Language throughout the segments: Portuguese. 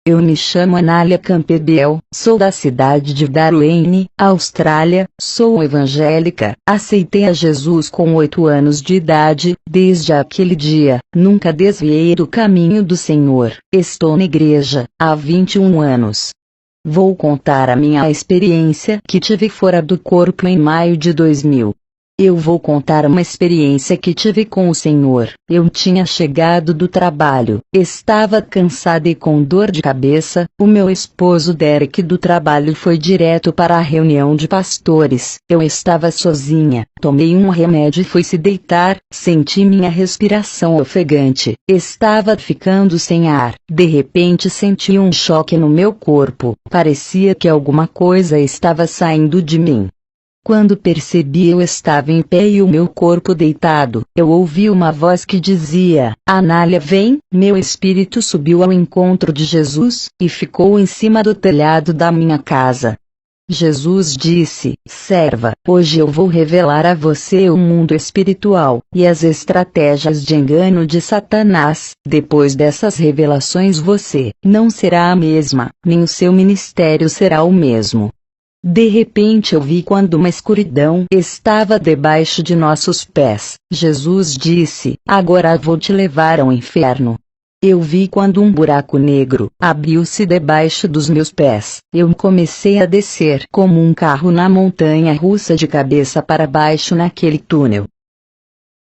Eu me chamo Anália Campbell, sou da cidade de Darwin, Austrália, sou evangélica, aceitei a Jesus com 8 anos de idade, desde aquele dia, nunca desviei do caminho do Senhor, estou na igreja, há 21 anos. Vou contar a minha experiência que tive fora do corpo em maio de 2000. Eu vou contar uma experiência que tive com o Senhor. Eu tinha chegado do trabalho, estava cansada e com dor de cabeça. O meu esposo Derek do trabalho foi direto para a reunião de pastores. Eu estava sozinha, tomei um remédio e fui se deitar, senti minha respiração ofegante, estava ficando sem ar. De repente senti um choque no meu corpo, parecia que alguma coisa estava saindo de mim. Quando percebi eu estava em pé e o meu corpo deitado, eu ouvi uma voz que dizia, Anália vem, meu espírito subiu ao encontro de Jesus, e ficou em cima do telhado da minha casa. Jesus disse, serva, hoje eu vou revelar a você o mundo espiritual, e as estratégias de engano de Satanás. Depois dessas revelações você não será a mesma, nem o seu ministério será o mesmo. De repente eu vi quando uma escuridão estava debaixo de nossos pés. Jesus disse, agora vou te levar ao inferno. Eu vi quando um buraco negro abriu-se debaixo dos meus pés. Eu comecei a descer como um carro na montanha russa de cabeça para baixo naquele túnel.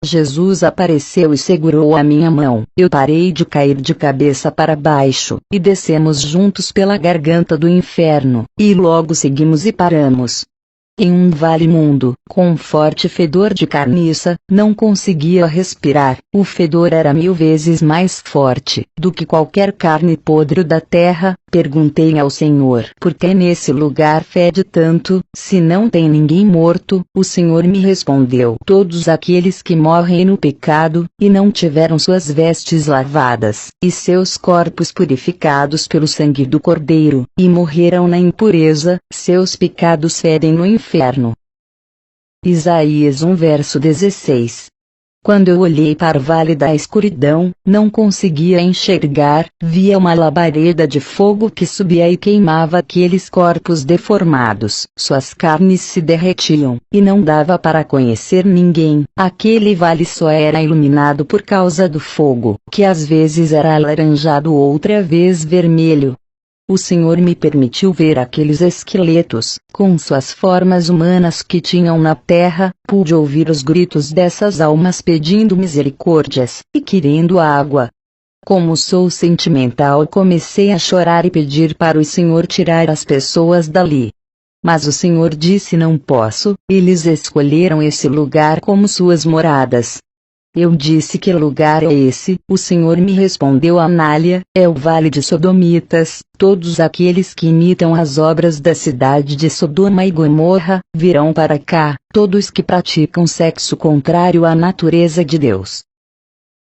Jesus apareceu e segurou a minha mão. Eu parei de cair de cabeça para baixo, e descemos juntos pela garganta do inferno, e logo seguimos e paramos em um vale imundo, com um forte fedor de carniça. Não conseguia respirar. O fedor era 1000 vezes mais forte do que qualquer carne podre da terra. Perguntei ao Senhor, por que nesse lugar fede tanto, se não tem ninguém morto? O Senhor me respondeu, todos aqueles que morrem no pecado, e não tiveram suas vestes lavadas, e seus corpos purificados pelo sangue do Cordeiro, e morreram na impureza, seus pecados fedem no inferno. Isaías 1 verso 16. Quando eu olhei para o vale da escuridão, não conseguia enxergar, via uma labareda de fogo que subia e queimava aqueles corpos deformados. Suas carnes se derretiam, e não dava para conhecer ninguém. Aquele vale só era iluminado por causa do fogo, que às vezes era alaranjado outra vez vermelho. O Senhor me permitiu ver aqueles esqueletos, com suas formas humanas que tinham na terra. Pude ouvir os gritos dessas almas pedindo misericórdias, e querendo água. Como sou sentimental, comecei a chorar e pedir para o Senhor tirar as pessoas dali. Mas o Senhor disse não posso, eles escolheram esse lugar como suas moradas. Eu disse que lugar é esse? O Senhor me respondeu Anália, é o vale de Sodomitas. Todos aqueles que imitam as obras da cidade de Sodoma e Gomorra, virão para cá, todos que praticam sexo contrário à natureza de Deus.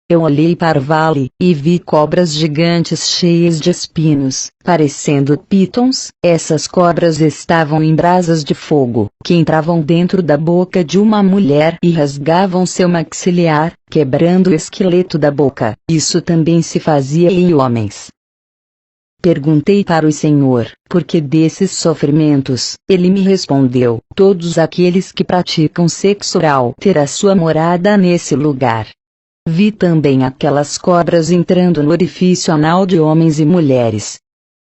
Eu olhei para o vale, e vi cobras gigantes cheias de espinhos, parecendo pitons. Essas cobras estavam em brasas de fogo, que entravam dentro da boca de uma mulher e rasgavam seu maxilar, quebrando o esqueleto da boca. Isso também se fazia em homens. Perguntei para o Senhor, por que desses sofrimentos? Ele me respondeu, todos aqueles que praticam sexo oral terão sua morada nesse lugar. Vi também aquelas cobras entrando no orifício anal de homens e mulheres.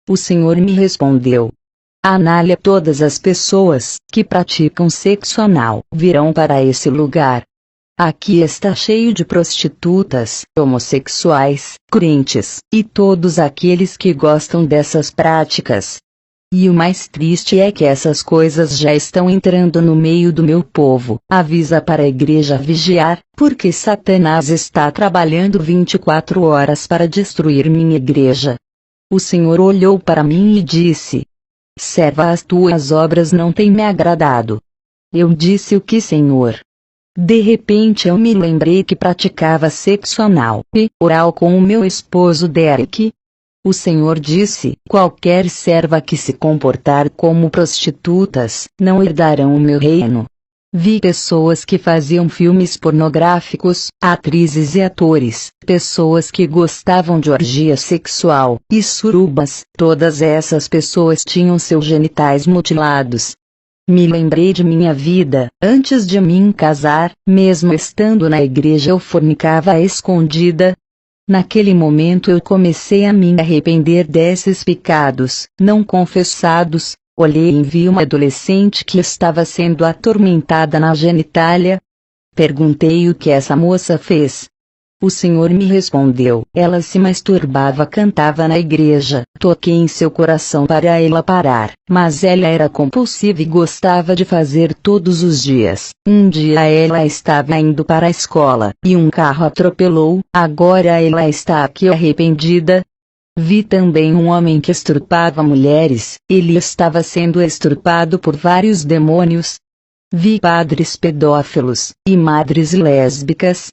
O Senhor me respondeu, Anália, todas as pessoas que praticam sexo anal virão para esse lugar. Aqui está cheio de prostitutas, homossexuais, crentes, e todos aqueles que gostam dessas práticas. E o mais triste é que essas coisas já estão entrando no meio do meu povo. Avisa para a igreja vigiar, porque Satanás está trabalhando 24 horas para destruir minha igreja. O Senhor olhou para mim e disse, serva, as tuas obras não têm me agradado. Eu disse, o que, Senhor? De repente eu me lembrei que praticava sexo anal e oral com o meu esposo Derek. O Senhor disse, qualquer serva que se comportar como prostitutas, não herdarão o meu reino. Vi pessoas que faziam filmes pornográficos, atrizes e atores, pessoas que gostavam de orgia sexual, e surubas. Todas essas pessoas tinham seus genitais mutilados. Me lembrei de minha vida, antes de me casar, mesmo estando na igreja eu fornicava à escondida. Naquele momento eu comecei a me arrepender desses pecados, não confessados. Olhei e vi uma adolescente que estava sendo atormentada na genitália. Perguntei o que essa moça fez. O Senhor me respondeu, ela se masturbava, cantava na igreja. Toquei em seu coração para ela parar, mas ela era compulsiva e gostava de fazer todos os dias. Um dia ela estava indo para a escola, e um carro atropelou. Agora ela está aqui arrependida. Vi também um homem que estrupava mulheres, ele estava sendo estrupado por vários demônios. Vi padres pedófilos, e madres lésbicas.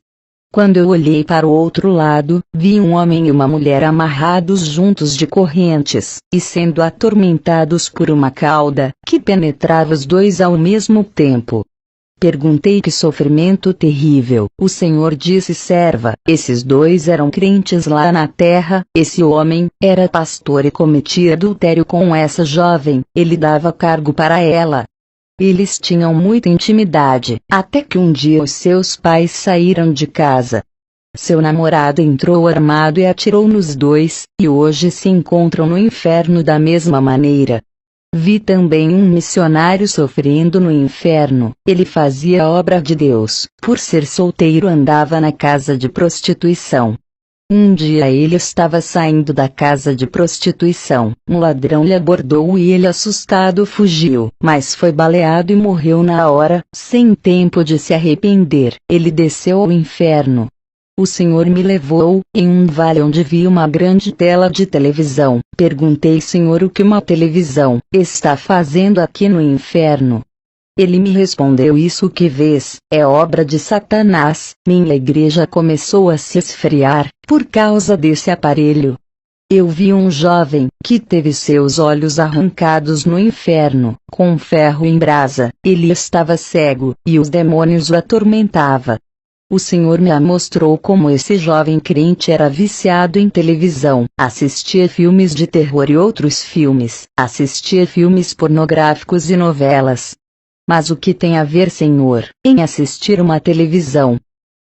Quando eu olhei para o outro lado, vi um homem e uma mulher amarrados juntos de correntes, e sendo atormentados por uma cauda, que penetrava os dois ao mesmo tempo. Perguntei que sofrimento terrível. O Senhor disse, serva, esses dois eram crentes lá na terra. Esse homem era pastor e cometia adultério com essa jovem, ele dava cargo para ela. Eles tinham muita intimidade, até que um dia os seus pais saíram de casa. Seu namorado entrou armado e atirou nos dois, e hoje se encontram no inferno da mesma maneira. Vi também um missionário sofrendo no inferno. Ele fazia a obra de Deus. Por ser solteiro andava na casa de prostituição. Um dia ele estava saindo da casa de prostituição. Um ladrão lhe abordou e ele assustado fugiu, mas foi baleado e morreu na hora, sem tempo de se arrepender. Ele desceu ao inferno. O Senhor me levou, em um vale onde vi uma grande tela de televisão. Perguntei, Senhor, o que uma televisão está fazendo aqui no inferno? Ele me respondeu, isso que vês, é obra de Satanás. Minha igreja começou a se esfriar, por causa desse aparelho. Eu vi um jovem, que teve seus olhos arrancados no inferno, com um ferro em brasa. Ele estava cego, e os demônios o atormentavam. O Senhor me mostrou como esse jovem crente era viciado em televisão, assistia filmes de terror e outros filmes, assistia filmes pornográficos e novelas. Mas o que tem a ver, Senhor, em assistir uma televisão?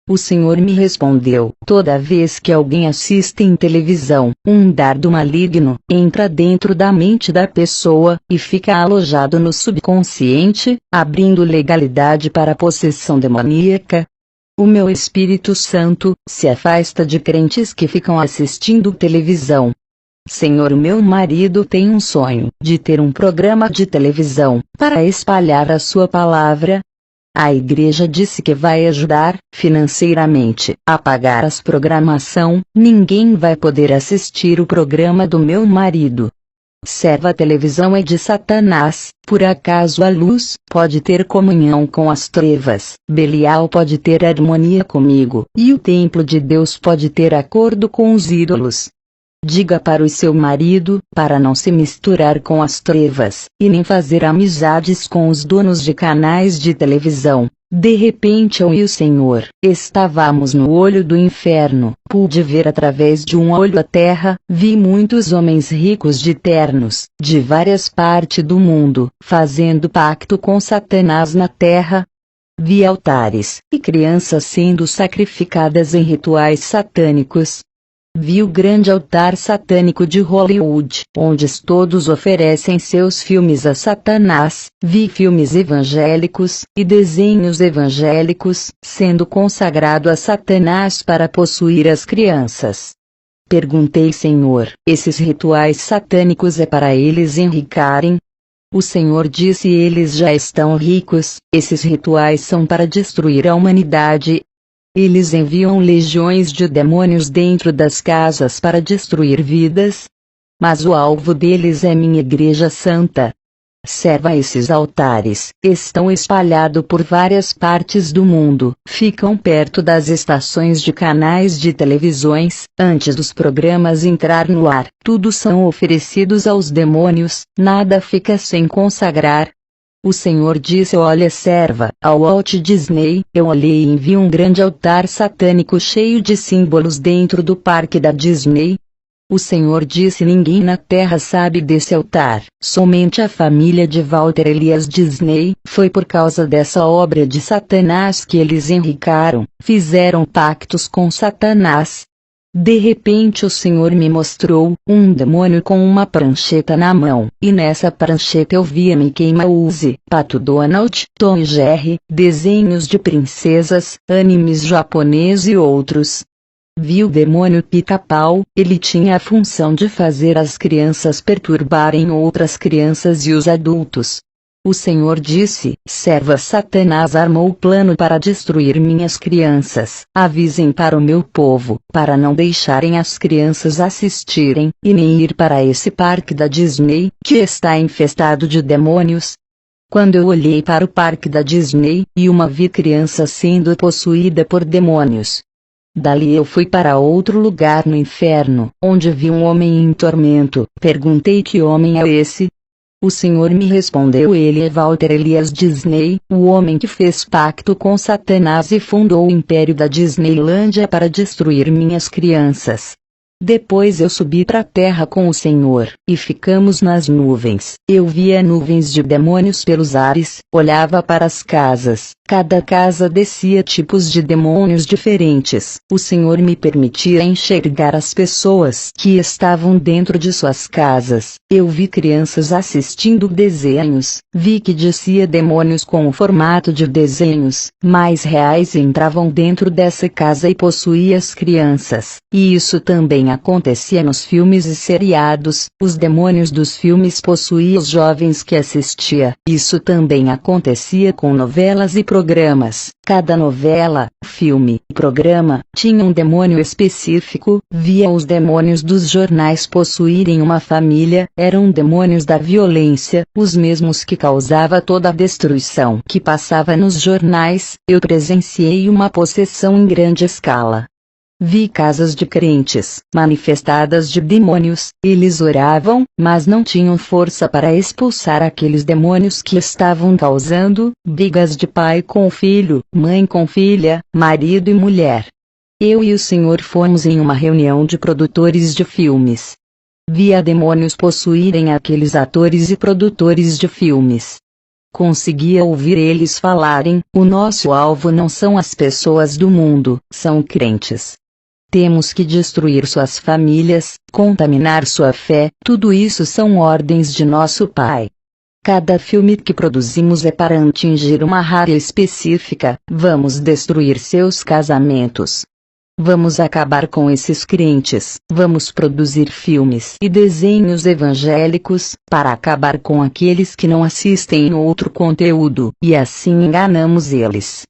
O Senhor me respondeu, toda vez que alguém assiste em televisão, um dardo maligno entra dentro da mente da pessoa, e fica alojado no subconsciente, abrindo legalidade para a possessão demoníaca. O meu Espírito Santo se afasta de crentes que ficam assistindo televisão. Senhor, meu marido tem um sonho de ter um programa de televisão para espalhar a sua palavra. A igreja disse que vai ajudar financeiramente a pagar as programação. Ninguém vai poder assistir o programa do meu marido. Serva, a televisão é de Satanás. Por acaso a luz pode ter comunhão com as trevas? Belial pode ter harmonia comigo, e o templo de Deus pode ter acordo com os ídolos. Diga para o seu marido, para não se misturar com as trevas, e nem fazer amizades com os donos de canais de televisão. De repente eu e o Senhor estávamos no olho do inferno. Pude ver através de um olho a terra, vi muitos homens ricos de ternos, de várias partes do mundo, fazendo pacto com Satanás na terra. Vi altares, e crianças sendo sacrificadas em rituais satânicos. Vi o grande altar satânico de Hollywood, onde todos oferecem seus filmes a Satanás. Vi filmes evangélicos, e desenhos evangélicos, sendo consagrado a Satanás para possuir as crianças. Perguntei, Senhor, esses rituais satânicos é para eles enricarem? O Senhor disse, eles já estão ricos, esses rituais são para destruir a humanidade. Eles enviam legiões de demônios dentro das casas para destruir vidas. Mas o alvo deles é minha igreja santa. Serva, esses altares estão espalhados por várias partes do mundo, ficam perto das estações de canais de televisões. Antes dos programas entrar no ar, tudo são oferecidos aos demônios, nada fica sem consagrar. O Senhor disse: olha, serva, ao Walt Disney. Eu olhei e vi um grande altar satânico cheio de símbolos dentro do parque da Disney. O Senhor disse: ninguém na terra sabe desse altar, somente a família de Walter Elias Disney. Foi por causa dessa obra de Satanás que eles enricaram, fizeram pactos com Satanás. De repente o Senhor me mostrou um demônio com uma prancheta na mão, e nessa prancheta eu via Mickey Mouse, Pato Donald, Tom e Jerry, desenhos de princesas, animes japoneses e outros. Vi o demônio Pica-Pau. Ele tinha a função de fazer as crianças perturbarem outras crianças e os adultos. O Senhor disse: serva, Satanás armou o plano para destruir minhas crianças. Avisem para o meu povo, para não deixarem as crianças assistirem, e nem ir para esse parque da Disney, que está infestado de demônios. Quando eu olhei para o parque da Disney, vi criança sendo possuída por demônios. Dali eu fui para outro lugar no inferno, onde vi um homem em tormento. Perguntei: que homem é esse? O Senhor me respondeu: ele é Walter Elias Disney, o homem que fez pacto com Satanás e fundou o império da Disneylândia para destruir minhas crianças. Depois eu subi para a terra com o Senhor, e ficamos nas nuvens. Eu via nuvens de demônios pelos ares, olhava para as casas. Cada casa descia tipos de demônios diferentes. O Senhor me permitia enxergar as pessoas que estavam dentro de suas casas. Eu vi crianças assistindo desenhos. Vi que descia demônios com o formato de desenhos, mais reais, entravam dentro dessa casa e possuía as crianças. E isso também acontecia nos filmes e seriados. Os demônios dos filmes possuíam os jovens que assistia. Isso também acontecia com novelas e programas. Cada novela, filme e programa tinha um demônio específico. Via os demônios dos jornais possuírem uma família. Eram demônios da violência, os mesmos que causava toda a destruição que passava nos jornais. Eu presenciei uma possessão em grande escala. Vi casas de crentes manifestadas de demônios. Eles oravam, mas não tinham força para expulsar aqueles demônios que estavam causando brigas de pai com filho, mãe com filha, marido e mulher. Eu e o Senhor fomos em uma reunião de produtores de filmes. Via demônios possuírem aqueles atores e produtores de filmes. Conseguia ouvir eles falarem: o nosso alvo não são as pessoas do mundo, são crentes. Temos que destruir suas famílias, contaminar sua fé. Tudo isso são ordens de nosso Pai. Cada filme que produzimos é para atingir uma área específica. Vamos destruir seus casamentos. Vamos acabar com esses crentes. Vamos produzir filmes e desenhos evangélicos, para acabar com aqueles que não assistem outro conteúdo, e assim enganamos eles.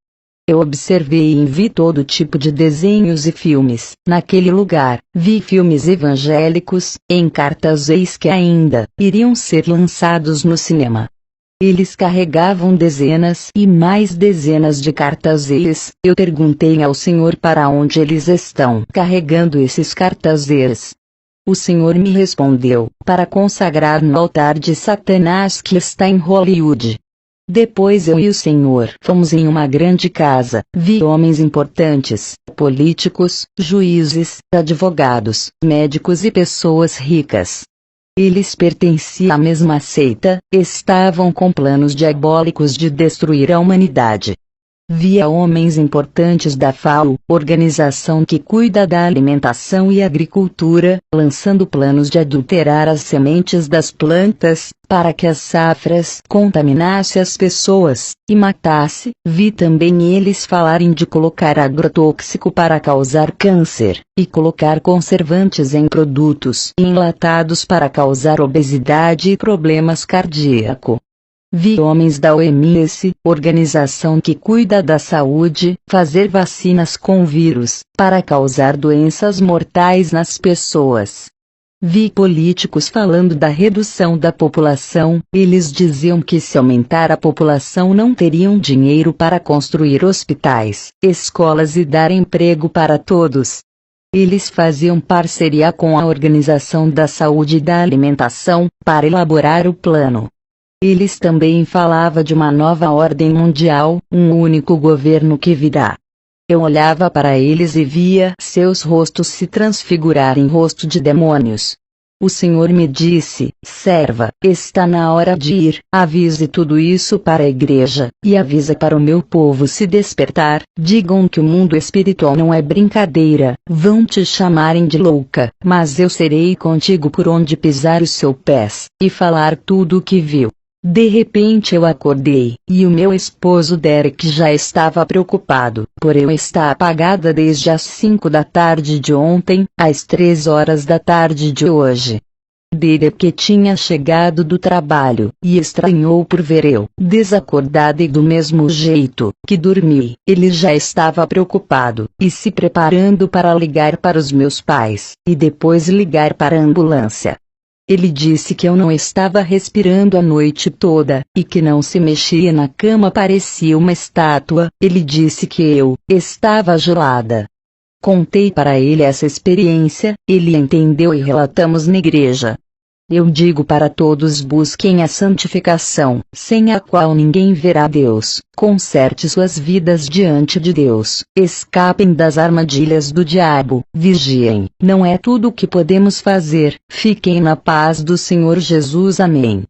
Eu observei e vi todo tipo de desenhos e filmes. Naquele lugar, vi filmes evangélicos, em cartazes que ainda iriam ser lançados no cinema. Eles carregavam dezenas e mais dezenas de cartazes. Eu perguntei ao Senhor para onde eles estão carregando esses cartazes. O Senhor me respondeu: para consagrar no altar de Satanás que está em Hollywood. Depois eu e o Senhor fomos em uma grande casa. Vi homens importantes, políticos, juízes, advogados, médicos e pessoas ricas. Eles pertenciam à mesma seita, estavam com planos diabólicos de destruir a humanidade. Via homens importantes da FAO, organização que cuida da alimentação e agricultura, lançando planos de adulterar as sementes das plantas, para que as safras contaminasse as pessoas, e matasse. Vi também eles falarem de colocar agrotóxico para causar câncer, e colocar conservantes em produtos enlatados para causar obesidade e problemas cardíacos. Vi homens da OMS, organização que cuida da saúde, fazer vacinas com vírus, para causar doenças mortais nas pessoas. Vi políticos falando da redução da população. Eles diziam que se aumentar a população não teriam dinheiro para construir hospitais, escolas e dar emprego para todos. Eles faziam parceria com a Organização da Saúde e da Alimentação, para elaborar o plano. Eles também falavam de uma nova ordem mundial, um único governo que virá. Eu olhava para eles e via seus rostos se transfigurar em rosto de demônios. O Senhor me disse: serva, está na hora de ir, avise tudo isso para a igreja, e avisa para o meu povo se despertar, digam que o mundo espiritual não é brincadeira, vão te chamarem de louca, mas eu serei contigo por onde pisar os seus pés, e falar tudo o que viu. De repente eu acordei, e o meu esposo Derek já estava preocupado, por eu estar apagada desde as 5 da tarde de ontem, às 3 horas da tarde de hoje. Derek tinha chegado do trabalho, e estranhou por ver eu, desacordada e do mesmo jeito que dormi. Ele já estava preocupado, e se preparando para ligar para os meus pais, e depois ligar para a ambulância. Ele disse que eu não estava respirando a noite toda, e que não se mexia na cama, parecia uma estátua. Ele disse que eu estava gelada. Contei para ele essa experiência, ele entendeu e relatamos na igreja. Eu digo para todos: busquem a santificação, sem a qual ninguém verá Deus. Conserte suas vidas diante de Deus. Escapem das armadilhas do diabo. Vigiem. Não é tudo o que podemos fazer. Fiquem na paz do Senhor Jesus. Amém.